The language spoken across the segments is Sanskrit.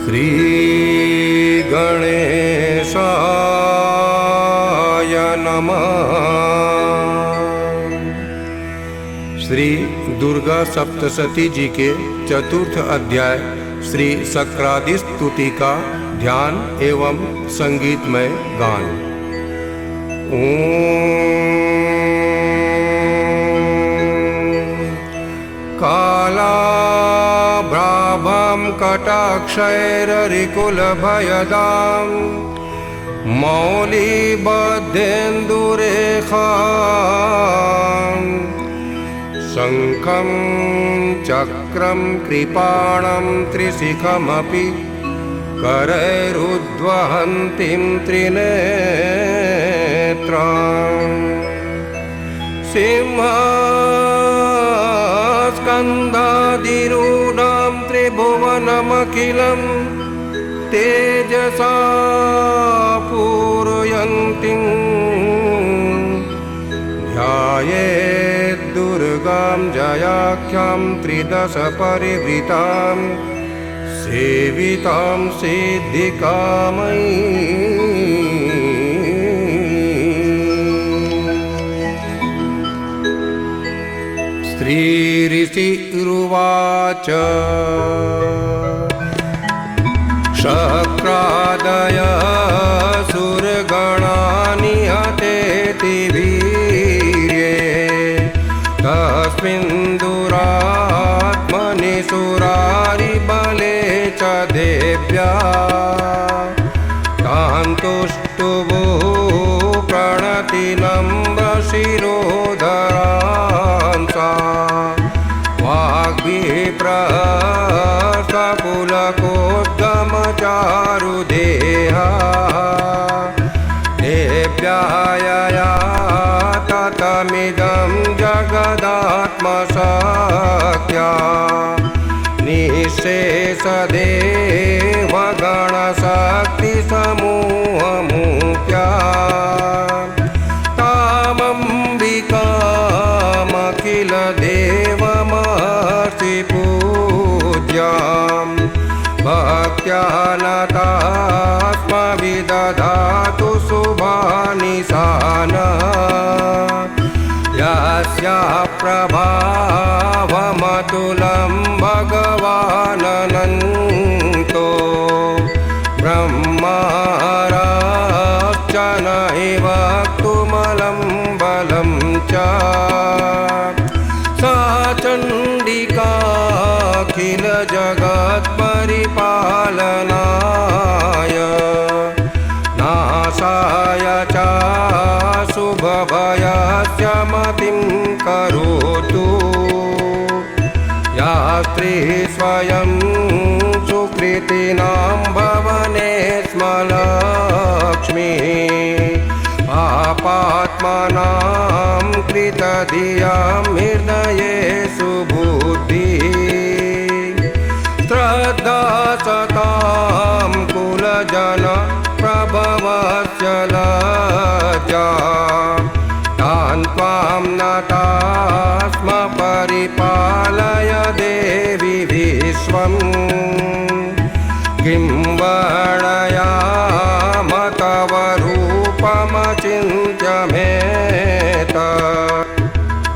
श्री गणेशाय नमः। श्री दुर्गा सप्तशती जी के चतुर्थ अध्याय श्री शक्रादि स्तुति का ध्यान एवं संगीतमय गान। कालाभ्राभं कटाक्षैररिकुलभयदां मौलिबद्धेन्दुरेखां शङ्खं चक्रं कृपाणं त्रिशिखमपि करैरुद्वहन्तीं त्रिनेत्रां सिंहस्कन्धाधिरूढां त्रिभुवनमखिलं तेजसा पूरयन्तीं ध्यायेत् दुर्गां जयाख्यां त्रिदश परिवृतां सेवितां सिद्धिकामयीं। श्रीऋषिरुवाच शक्रादय सुरगणा निहतेति वीर्ये तस्मिन् दुरात्मनि सुरारिबले च देव्या तान्तुष्टुभो प्रणतिनम्रशिरोधरांसा वाग्विप्रस्थपुलकोद्गमचारुदेहा देव्यायया ततमिदं जगदात्मशक्त्या निःशेषदेवगणशक्तिसमूहमुख्या तामम्बिकामखिल देवमहर्षिपूज्यां भक्त्या नतास्मविदधातु शुभानि सानः यस्या प्रभावमतुलं भगवानन्तो ब्रह्मारश्चन इव वक्तुमलं बलं च सा चण्डिकाखिल जगत्परिपालनाय नाशाय च शुभभयस्य मतिं करोतु या स्त्री स्वयं सुकृतिनां भवने स्म लक्ष्मीः पापात्मनां कृतधियां हृदयेषु बुद्धिः श्रद्धा सतां कुलजन प्रभवस्य लज्जा तान् त्वां नतास्म परिपालय देवि विश्वम् किं वर्णयाम तव रूपमचिन्त्य मेतत्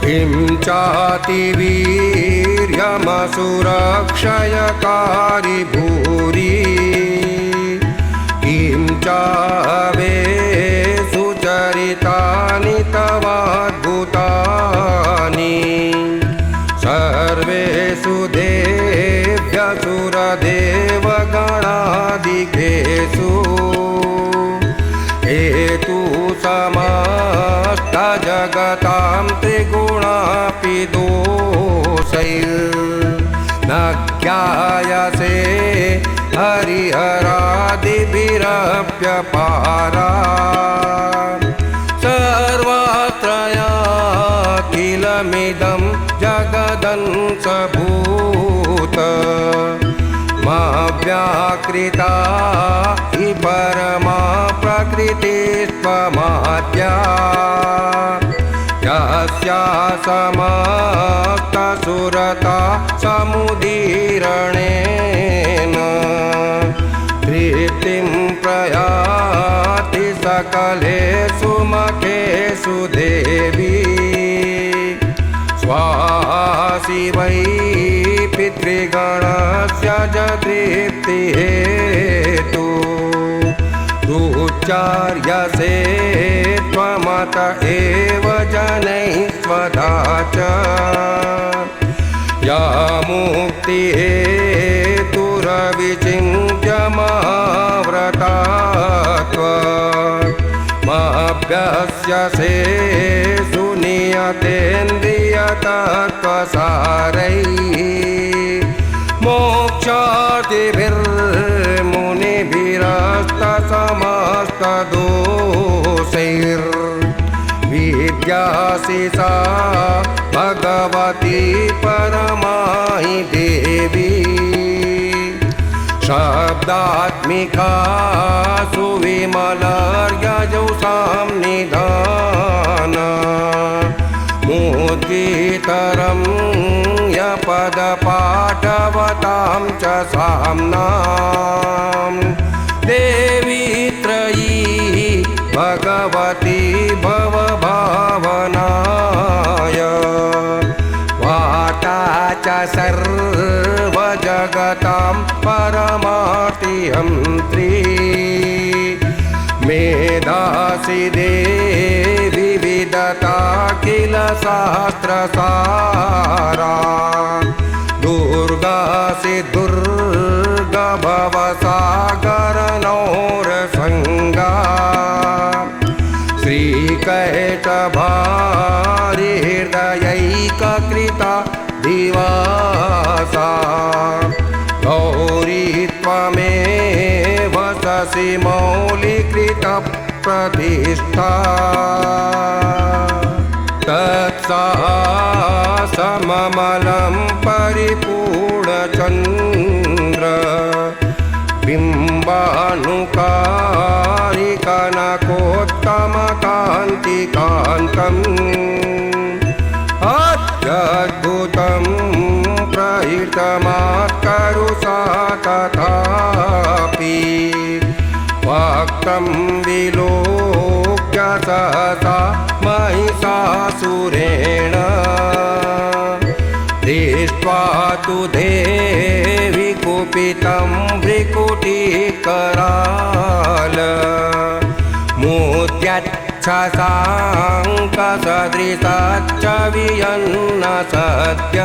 किं चातिवीर्यमसुरक्षयकारि भूरि किं चावेषु चरितानि तवाद्भुतानि सर्वेषु देव्यसुरदेवगणादिकेषु हेतु समस्तजगतां त्रिगुणापि दोषैर्न ज्ञायसे हरिहरादिभिरप्यपारा सर्वत्रयाखिलमिदं जगदंशभूत व्याकृता हि परमा प्रकृतिस्त्वमाद्या यस्या समस्तसुरता समुदीरणेन सुमखेषु देवी स्वाहा शिवै पितृगणस्य च तृप्तिहेतु उच्चार्यसे त्वमत एव जनैः स्वधा च या मुक्तिहेतुरविचिन्त्य महाव्रता त्वमभ्यस्यसे सुनियतेन्द्रियतत्त्वसारैः मोक्षादिभिर्मुनिभिरस्तसमस्तदोषैर्विद्यासि सा भगवती परमाहि देवी शब्दात्मिका सुविमलर्यजौषां निधान मुद्गीतरं यपदपाठवतां च साम्नां देवी त्रयी भगवती भवभावनाय वाता च सर्वजगतां परमार्तिहन्त्री मेधासि देवी विदता किल शास्त्रसारा दुर्गासि दुर्गभवसागरनौरसङ्गा श्रीकैटभारिहृदयैककृता दिवासा गौरी त्वमेव शशि मौलिकृतप्रतिष्ठा तत्साहसममलं परिपूर्णचन्द्र बिम्बानुकारिकनकोत्तमकान्तिकान्तम् अत्यद्भुतं प्रहितमात्करुषा तथापि वक्तं विलोक्य सहसा महिषासुरेण दृष्ट्वा तु देवी कुपितं भ्रिकुटिकराल मुद्यच्छशाङ्कसदृशश्च वियन्न सद्य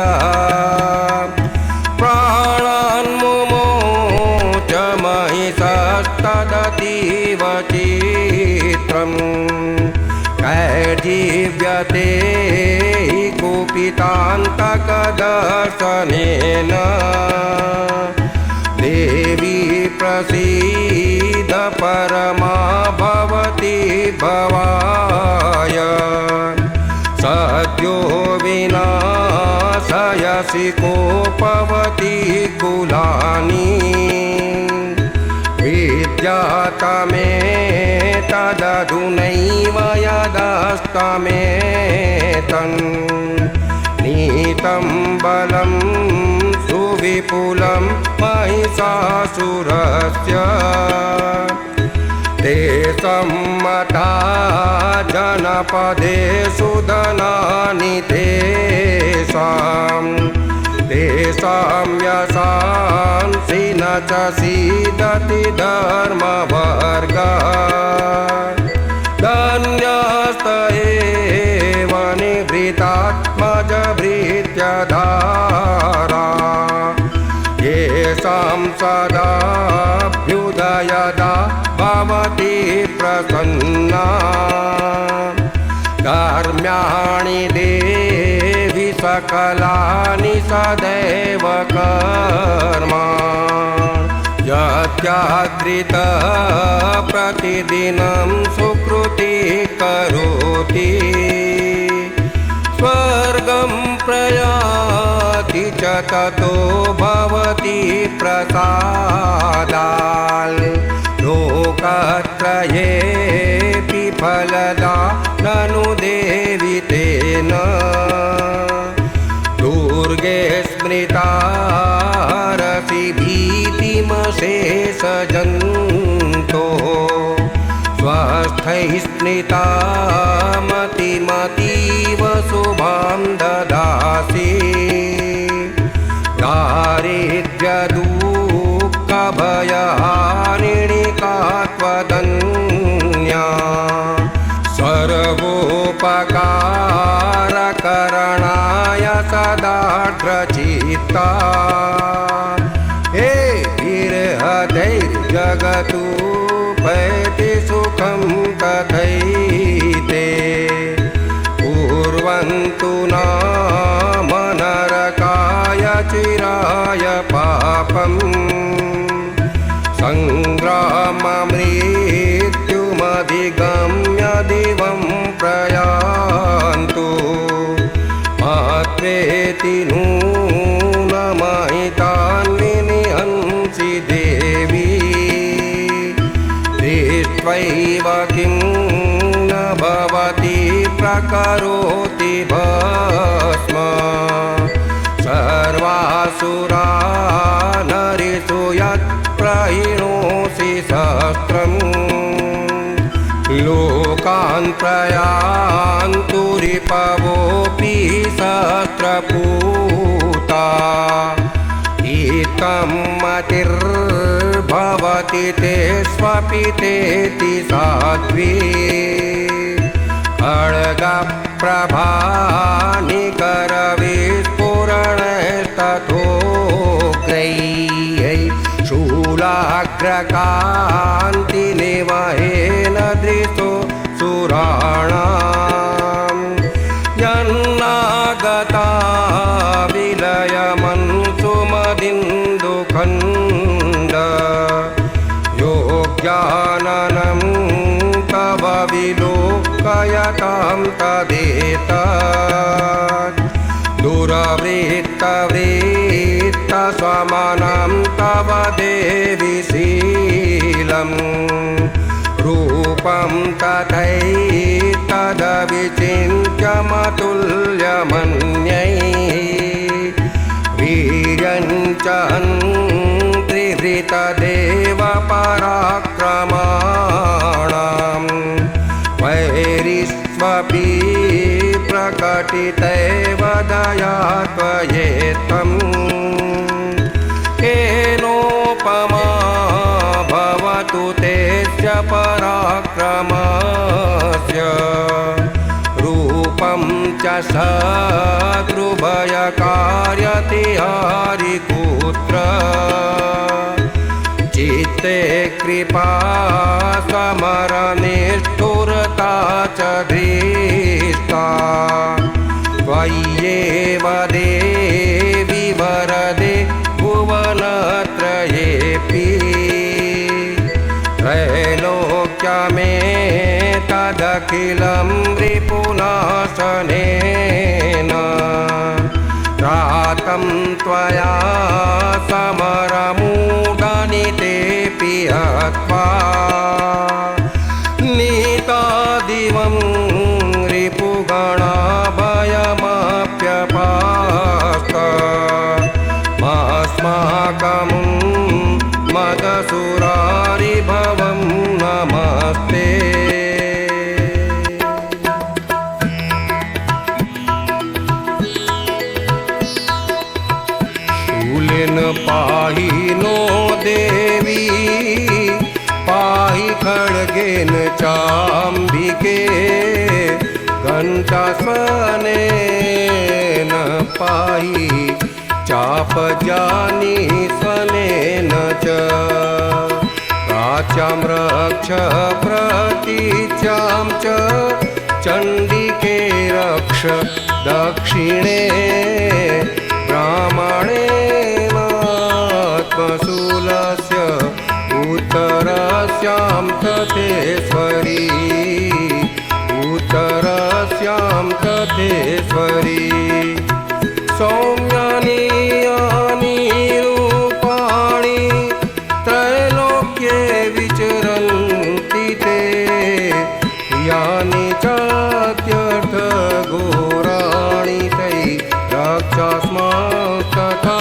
प्राणान्मुमोच महिषस्तदतीव चित्रम् कैर्जीव्यते हि कुपितान्तकदर्शनेन देवी प्रसीद परमा भवती भवाय सद्यो विनाशयसि कोपवती कुलानि विद्यातमेतदधुनैव यदस्तमेतन् नीतं बलं सुविपुलं महिषासुरस्य ते सम्मता जनपदेषु धनानि तेषां यशांसि न च सीदति धर्मवर्गा धन्यस्त एव निभृतात्मजभृत्यधारा येषां सदाभ्युदयदा भवति प्रसन्ना कर्म्याणि देवि सकलानि सदैव कर्मा यत्याकृत प्रतिदिनं सुकृति करोति स्वर्गं प्रयाति च ततो भवति प्रसादाल् लोकत्रयेऽपि फलदा ननु देवि तेन दुर्गे स्मृता रसि भीतिमशेषजन्तो स्वस्थैः स्निता मतिमतीव शुभां ददासि दारिद्र्यदुःखभयहारिणिका त्वदन्या सर्वोपकारकरणाय सदार्द्रचित्ता हे विरहदैर्जगतु पैति सुखं तथैते कुर्वन्तु नाम नरकाय चिराय पापम् सङ्ग्राममृत्युमधिगम्य दिवं प्रयान्तु मात्रेति नूनमहितान् विनिहंसि देवी दृष्ट्वैव किं न भवति प्रकरोति भस्म सर्वासुरा नरिषु यत्प्रहिणोषि सहस्रम् लोकान् प्रयान्तु रिपवोऽपि सहस्रपूता इत्थं मतिर्भवति ते स्वपितेति साध्वी खड्गप्रभानिकरविस्फुरणस्तथोग्रैः शूलाग्रकान्तिनिवहेन दृशो सुराणां यन्नागता विलयमन्सुमदिन्दुखण्ड योग्याननं तव विलोकयतां तदेतत् दुरवृत्तवृत्तस्वमनं तव देवि शीलं रूपं तथैतदविचिन्त्यमतुल्यमन्यै वीर्यं च त्रिहृतदेव पराक्रमाणां वैरिष्वपि प्रकटितैव दया त्वयेत्थम् केनोपमा भवतु तेस्य पराक्रमस्य रूपं च सदृभयकार्यति हरिपुत्र चित्ते कृपा समरनिष्ठुरता च दृष्टा त्वय्येव देवि वरदे भुवनत्रयेऽपि त्रैलोक्यमेतदखिलं रिपुनाशनेन त्रातं त्वया समरमूढनितेऽपि हत्वा नीतादिवं रिपुगणाभयमप्यपास्त मास्माकं मदसुरारिभवं नमस्ते शूलेन पाहि नो देवी पाहि खड्गेन चाम्बिके घण्टास्वनेन पाहि चापजानि स्वनेन च प्राच्यां रक्ष प्रतीच्यां च चण्डिके रक्ष दक्षिणे ब्राह्मणेनात्मशूलस्य उत्तरस्यां तथेश्वरी उत्तरस्यां तथेश्वरी सौम्यानि यानि रूपाणि त्रैलोक्ये विचरन्ति ते यानि चात्यर्थघोराणि तै राक्षसस्तथा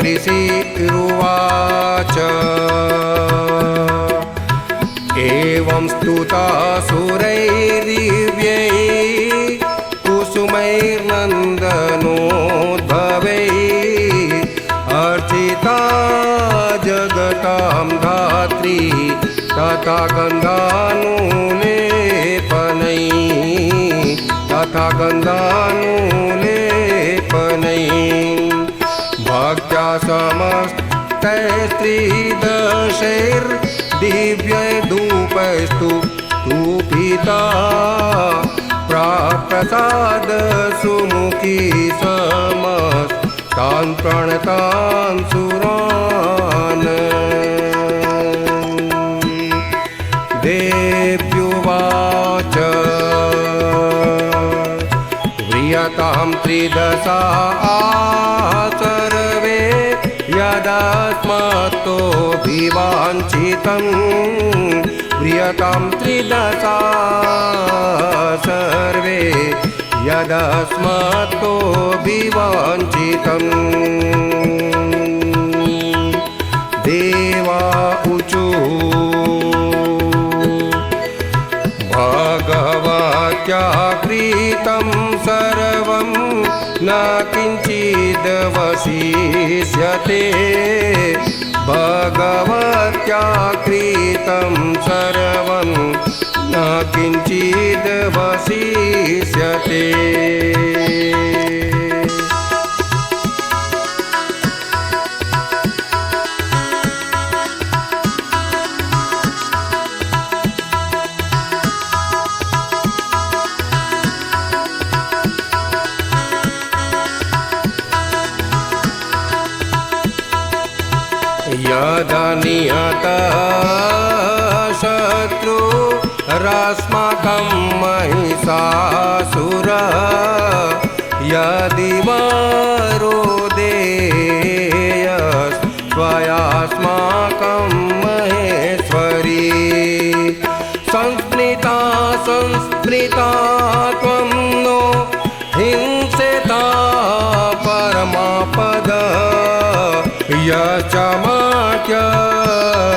ऋषिरुवाच एवं स्तुतासुरैर्दिव्यैः कुसुमैर्नन्दनोद्भवैः अर्चिता जगतां धात्री तथा गन्धानुलेपनैः भक्त्या समस्तैस्त्रिदशैर्दिव्यैर्धूपैस्तु तूपिता प्राप्रसाद सुमुखी समस्तान् प्रणतान् सुरान् देव्युवाच व्रियतां त्रिदशा सर्वे यदस्मत्तोऽभिवाञ्छितं व्रियतां त्रिदशा सर्वे यदस्मत्तोऽभिवाञ्छितं देवा ऊचु भगवत्या कृतं सर्वं न किञ्चिदवशिष्यते भगवत्या कृतं सर्वं न किञ्चिदवशिष्यते यदा निहतः शत्रुरस्माकं महिषासुरः यदि वरोदेयस्त्वयास्माकं महेश्वरी संस्मृता त्वं नो हिंसेता परमापद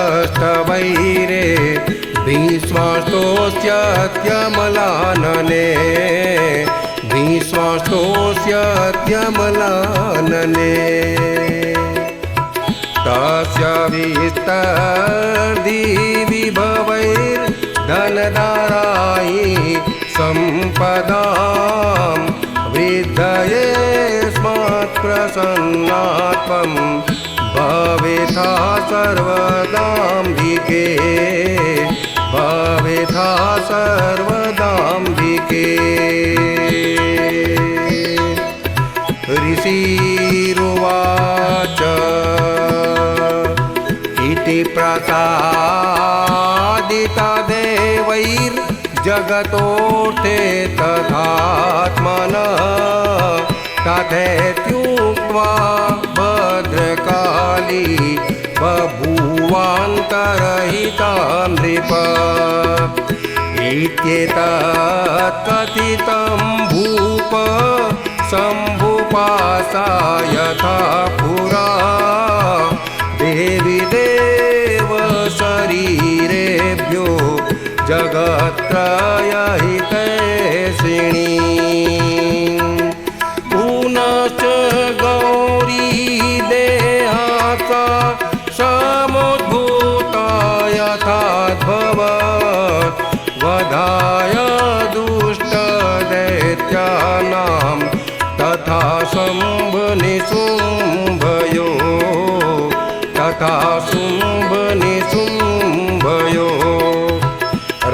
यच्चमात्यस्तवैरे भीष्मस्तोऽस्यत्यमलानने तस्य विस्तर्दिविभवैर्धनदारायि सम्पदां वृद्धये स्मत्प्रसन्नात्वं भवेथा सर्वदाम्बिके भवेथा सर्वदाम्बिके ऋषिरुवाच इति प्रसादिता देवैर्जगतोऽर्थे तथात्मनः तथेत्युक्त्वा भद्रकाली बभूवान्तरहिता नृप इत्येतत् कथितं भूप शम्भुपासा यथा पुरा देवी देव शरीरेभ्यो जगत्त्रयहितैषिणी पुनश्च गौरी देहासा समुद्भूता यथाद्भवत् वधाय दुष्टदैत्यानां तथा शुम्भनिशुम्भयो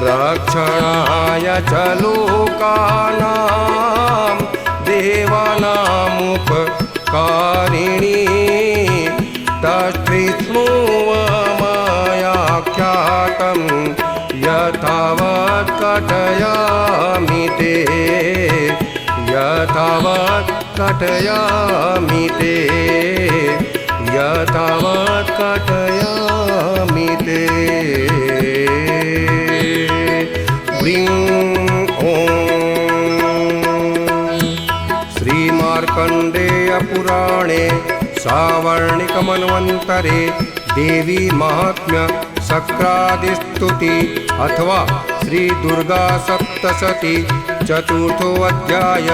रक्षणाय च लोकानां देवानामुपकारिणी तस्त्रिस्मोऽवमायाख्यातं यथावत् कथयामि ते यथावत् कथयामि ते यथावत् कथयामि ते ॐ श्री श्रीमार्कण्डेयपुराणे सावर्णिकमन्वन्तरे देवी महात्म्य शक्रादिस्तुति अथवा श्रीदुर्गा सप्तशती चतुर्थोऽध्याय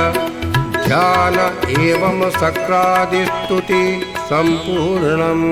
ध्यान एवं शक्रादिस्तुति सम्पूर्णम्।